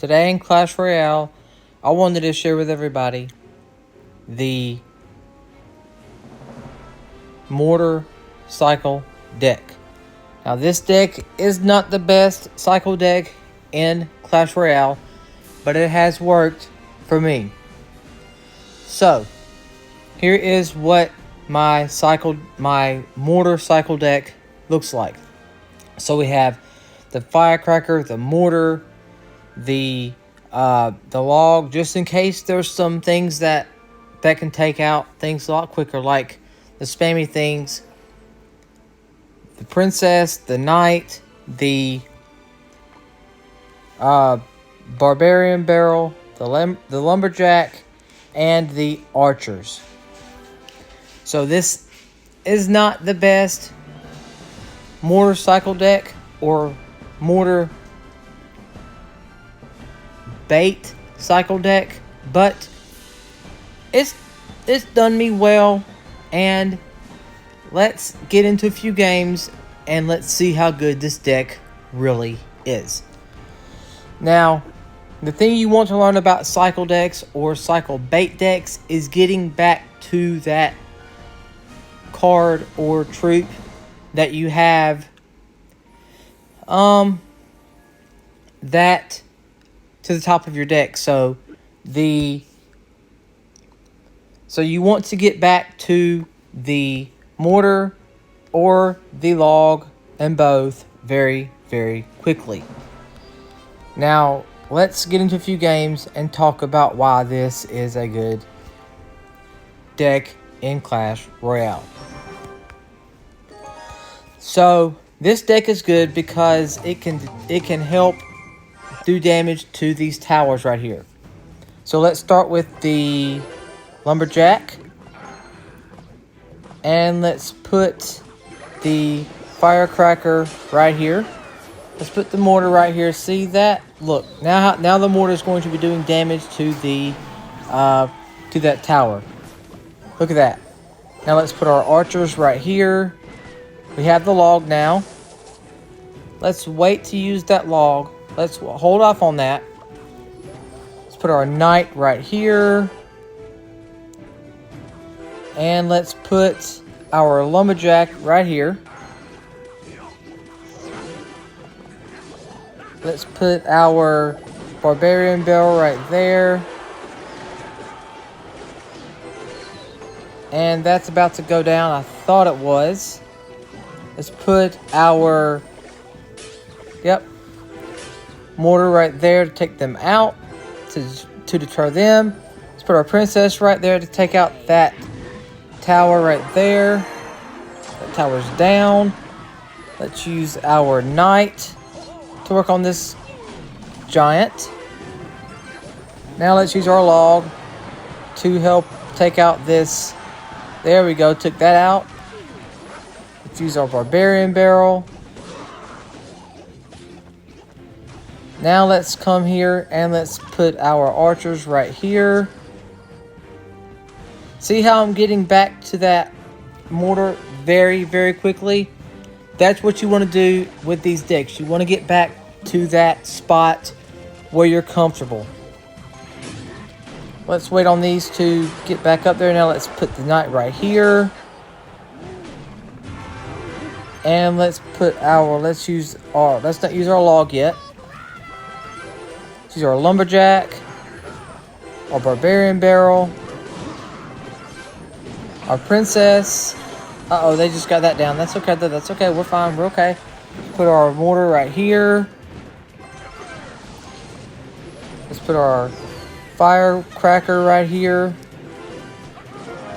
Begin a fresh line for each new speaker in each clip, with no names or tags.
Today in Clash Royale, I wanted to share with everybody the Mortar Cycle deck. Now this deck is not the best cycle deck in Clash Royale, but it has worked for me. So, here is what my Mortar Cycle deck looks like. So we have the Firecracker, the Mortar, the log, just in case there's some things that can take out things a lot quicker, like the spammy things, the Princess, the Knight, the Barbarian Barrel, the Lumberjack, and the Archers. So this is not the best Mortar Cycle deck or Mortar Bait Cycle deck, but it's done me well, and let's get into a few games and let's see how good this deck really is. Now, the thing you want to learn about cycle decks or cycle bait decks is getting back to that card or troop that you have that to the top of your deck. So you want to get back to the mortar or the log, and both very, very quickly. Now let's get into a few games and talk about why this is a good deck in Clash Royale. So this deck is good because it can help do damage to these towers right here. So let's start with the Lumberjack, and let's put the Firecracker right here. Let's put the Mortar right here. See that? Look, now the Mortar is going to be doing damage to that tower. Look at that. Now let's put our Archers right here. We have the log now. Let's wait to use that log. Let's hold off on that. Let's put our Knight right here. And let's put our Lumberjack right here. Let's put our Barbarian Barrel right there. And that's about to go down. I thought it was. Let's put our Mortar right there to take them out, to deter them. Let's put our Princess right there to take out that tower right there. That tower's down. Let's use our Knight to work on this giant. Now let's use our log to help take out this. There we go, took that out. Let's use our Barbarian Barrel. Now let's come here and let's put our Archers right here. See how I'm getting back to that Mortar very, very quickly? That's what you want to do with these decks. You want to get back to that spot where you're comfortable. Let's wait on these to get back up there. Now let's put the Knight right here. And let's not use our log yet. Let's use our Lumberjack, our Barbarian Barrel, our Princess. Uh-oh, they just got that down. That's okay, though. That's okay. We're fine. We're okay. Put our Mortar right here. Let's put our Firecracker right here.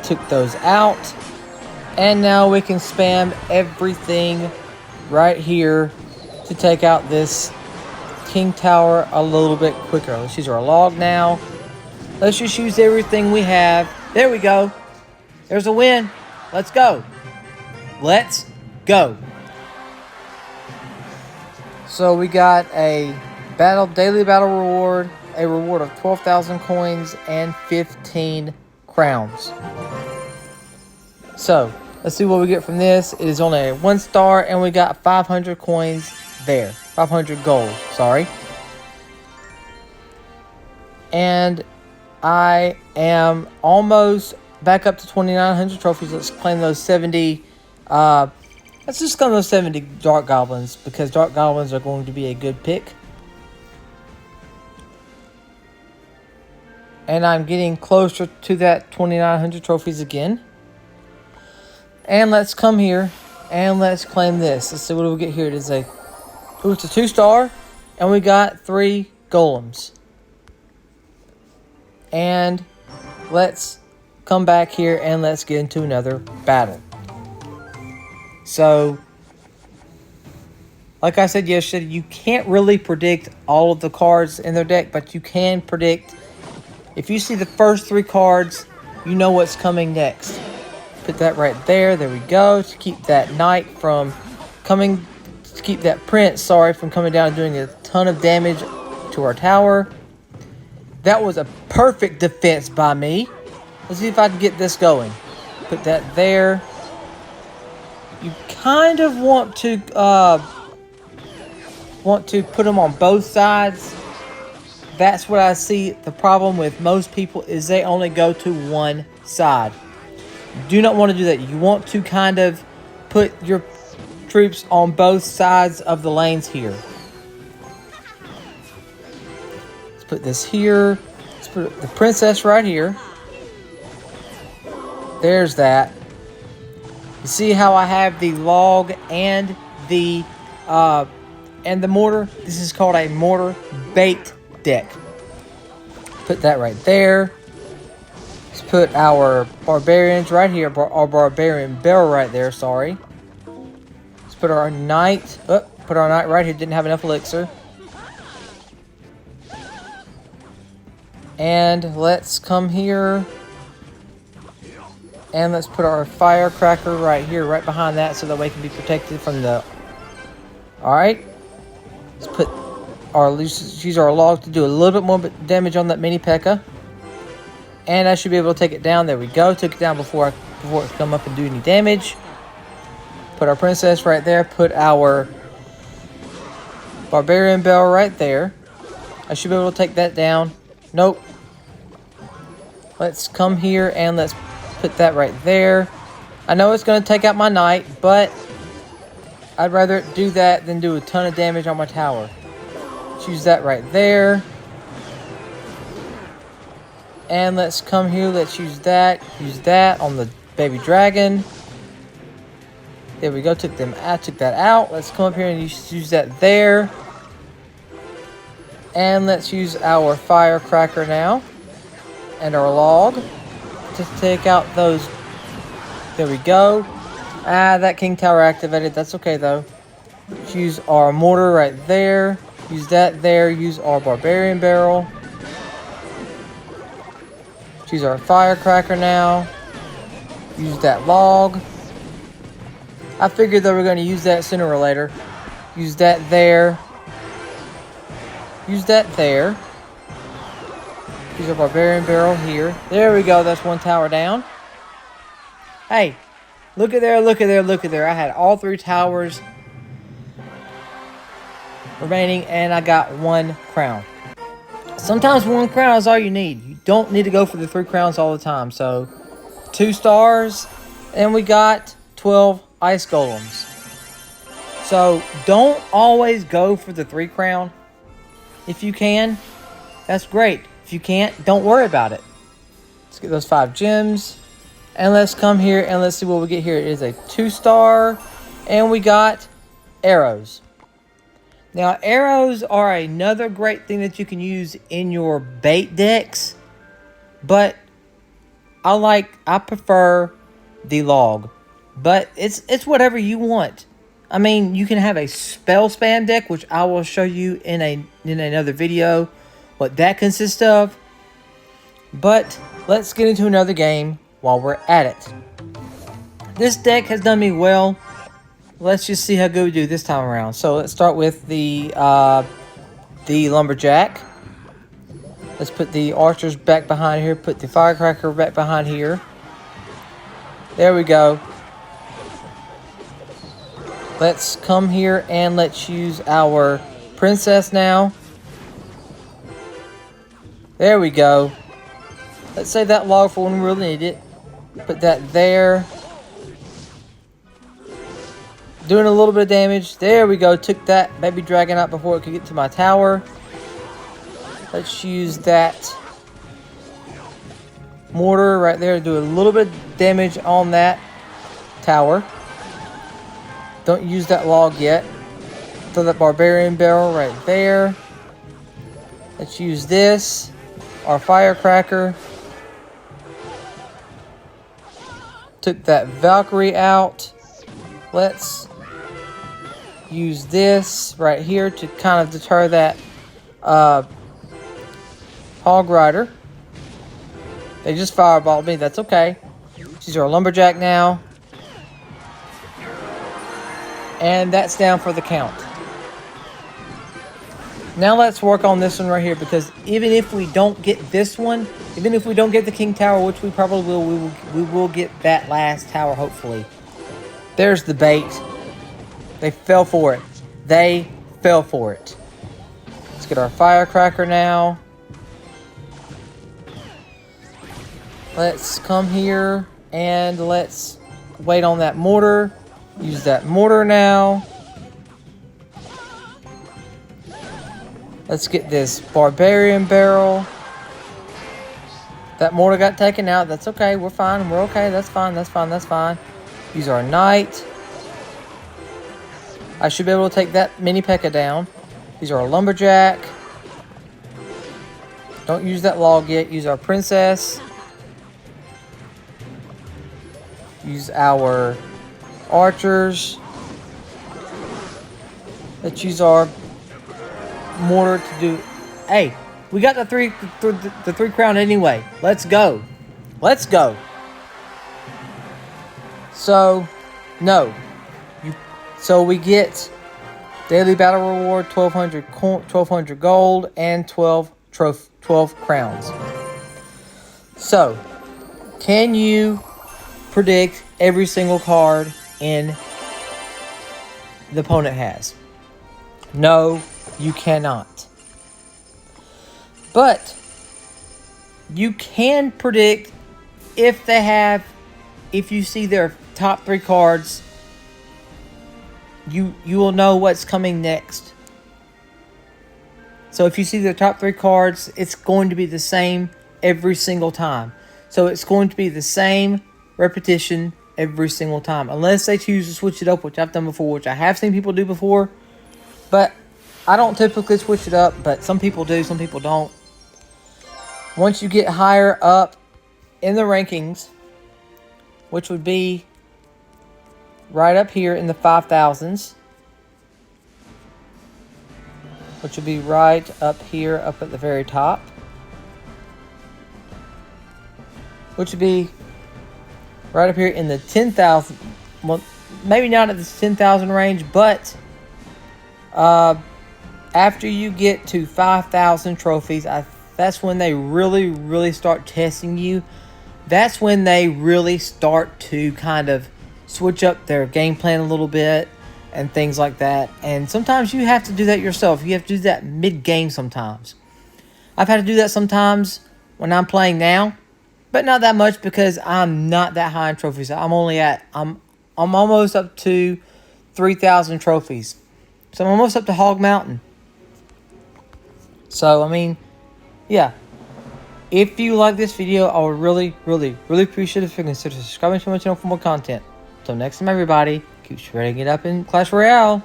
Took those out. And now we can spam everything right here to take out this King Tower a little bit quicker. Let's use our log now. Let's just use everything we have. There we go. There's a win. Let's go. Let's go. So we got a daily battle reward, a reward of 12,000 coins and 15 crowns. So let's see what we get from this. It is only a 1-star, and we got 500 coins there. 500 gold, sorry. And I am almost back up to 2,900 trophies. Let's claim those 70. Let's just claim those 70 Dark Goblins, because Dark Goblins are going to be a good pick. And I'm getting closer to that 2,900 trophies again. And let's come here and let's claim this. Let's see what do we get here. It's a 2-star, and we got 3 golems. And let's come back here and let's get into another battle. So, like I said yesterday, you can't really predict all of the cards in their deck, but you can predict. If you see the first 3 cards, you know what's coming next. Put that right there. There we go. To keep that knight from coming, to keep that prince, sorry, from coming down and doing a ton of damage to our tower. That was a perfect defense by me. Let's see if I can get this going. Put that there. You kind of want to put them on both sides. That's what I see. The problem with most people is they only go to one side. You do not want to do that. You want to kind of put your troops on both sides of the lanes here. Let's put this here. Let's put the princess right here. There's that. You see how I have the log and the mortar? This is called a mortar bait deck. Put that right there. Let's put our barbarians right here. Our barbarian barrel right there, sorry. Let's put our knight. Put our knight right here. Didn't have enough elixir. And let's come here. And let's put our firecracker right here, right behind that, so that way it can be protected from the... Alright. Let's put our... use our log to do a little bit more damage on that mini P.E.K.K.A. And I should be able to take it down. There we go. Took it down before it come up and do any damage. Put our princess right there. Put our barbarian bell right there. I should be able to take that down. Nope. Let's come here and let's put that right there. I know it's going to take out my knight, but I'd rather do that than do a ton of damage on my tower. Choose that right there. And let's come here. Let's use that. Use that on the baby dragon. There we go. Took that out. Let's come up here and use that there. And let's use our firecracker now. And our log. To take out those. There we go. That king tower activated. That's okay though. Let's use our mortar right there. Use that there. Use our barbarian barrel. Use our firecracker now. Use that log. I figured that we're going to use that sooner or later. Use that there. Use that there. Use our barbarian barrel here. There we go. That's one tower down. Hey, look at there, look at there, look at there. I had all 3 towers remaining, and I got 1 crown. Sometimes 1 crown is all you need. You don't need to go for the 3 crowns all the time. So, 2 stars, and we got 12 ice golems. So, don't always go for the 3 crown. If you can, that's great. If you can't, don't worry about it. Let's get those 5 gems. And let's come here and let's see what we get here. It is a 2-star. And we got arrows. Now, arrows are another great thing that you can use in your bait decks. But I prefer the log. But it's whatever you want. I mean, you can have a spell spam deck, which I will show you in another video what that consists of. But let's get into another game while we're at it. This deck has done me well. Let's just see how good we do this time around. So let's start with the lumberjack. Let's put the archers back behind here. Put the firecracker back behind here. There we go. Let's come here and let's use our princess now. There we go. Let's save that log for when we really need it. Put that there. Doing a little bit of damage. There we go. Took that baby dragon out before it could get to my tower. Let's use that mortar right there to do a little bit of damage on that tower. Don't use that log yet. Throw that barbarian barrel right there. Let's use this. Our firecracker. Took that Valkyrie out. Let's use this right here to kind of deter that hog rider. They just fireballed me. That's okay. She's our lumberjack now. And that's down for the count. Now let's work on this one right here, because even if we don't get this one, even if we don't get the king tower, which we probably will, we will get that last tower hopefully. There's the bait. They fell for it. They fell for it. Let's get our firecracker now. Let's come here and let's wait on that mortar. Use that mortar now. Let's get this barbarian barrel. That mortar got taken out. That's okay. We're fine. We're okay. That's fine. That's fine. That's fine. Use our knight. I should be able to take that mini P.E.K.K.A down. Use our lumberjack. Don't use that log yet. Use our princess. Use our archers. Let's use our mortar to do. Hey, we got the three crown anyway. Let's go. Let's go. So, no. So we get daily battle reward, 1200 gold, and 12 crowns. So, can you predict every single card in the opponent has? No, you cannot. But you can predict if you see their top 3 cards, you will know what's coming next. So if you see their top 3 cards, it's going to be the same every single time. So it's going to be the same repetition every single time, unless they choose to switch it up, which I've done before, which I have seen people do before. But I don't typically switch it up, but some people do, some people don't. Once you get higher up in the rankings, which would be right up here in the 5,000s, which would be right up here, up at the very top, which would be right up here in the 10,000, well, maybe not at the 10,000 range, but after you get to 5,000 trophies, that's when they really start testing you. That's when they really start to kind of switch up their game plan a little bit and things like that. And sometimes you have to do that yourself. You have to do that mid-game sometimes. I've had to do that sometimes when I'm playing now, but not that much because I'm not that high in trophies. I'm almost up to 3,000 trophies. So I'm almost up to Hog Mountain. So, I mean, yeah. If you like this video, I would really appreciate it if you consider subscribing to my channel for more content. Until next time, everybody, keep shredding it up in Clash Royale.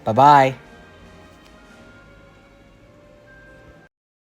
Bye-bye.